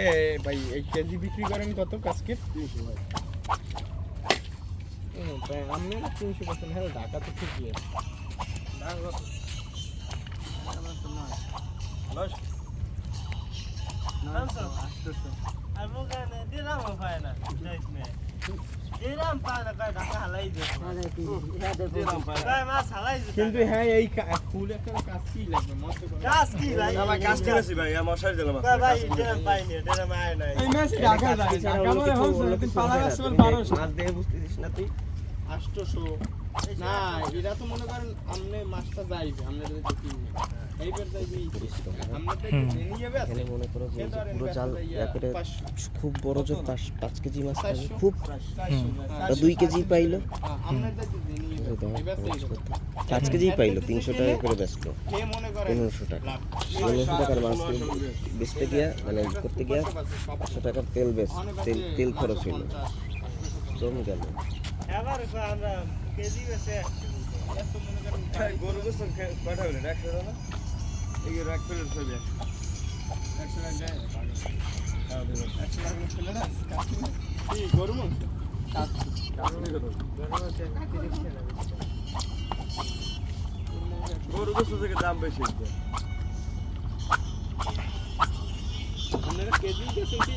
এ ভাই এই কেজি বিক্রি করেন কত আজকে? 300 ভাই। তাই আপনি 300% হ্যাঁ ঢাকা তো ঠিকই আছে। দাম কত? আমার তো নয়। লস? 900 800 আর মুখানে দিলাম পায় না যাইস নে দিলাম পায় না কয় ঢাকা হালাই দে দিলাম পায় না। কয় মাছ হালাই দে কিন্তু হ্যাঁ এই ফুল একটা কাজ কি লাগবে মত করে গাছ কি লাই আমার কাজ করেছি ভাই, আমার মশারি দিলাম কয় ভাই দিলাম পাইনি দিলাম আয় নাই এই মাছ ঢাকা যায় ঢাকা মানে হচ্ছে তুই পালা গাছ বল 1200 মাছ দিয়ে বুঝতেছিস না তুই? 800 না এরা তো মনে করেন আমনে মাছটা যাইবে আমনে যদি দেখি এইবার যাইবে আমনে তো নিয়ে যাবে আছে এখানে মনে করো যে কিন্তু আর পুরো জাল ইয়া ইয়া করে 500 খুব বড় জোর 5 কেজি মাছ থাকে 400 খুব 2 কেজি পাইলো আমনে তো নিয়ে এই দেখো, যাবে খরচ করতে। 5 কেজি পাইলো 300 টাকা করে বেচলো কে মনে করে 1500 টাকা 1500 টাকার মাছ বেচতে গিয়া মানে করতে গিয়া 500 টাকার তেল তেল খরচ হইলো কম গেল এবার কয় আমরা কেজি বেচে এত মনে করেন গরু গোসল কয়টা হলো? 100 না? এই রাখ করে ছবি। 100 টাকা যায় হ্যাঁ দিলাম। 100 টাকা ছিল না কি গরু মাংস গরু গোসল থেকে দাম বেশি হচ্ছে। আপনারা কেজি কেজি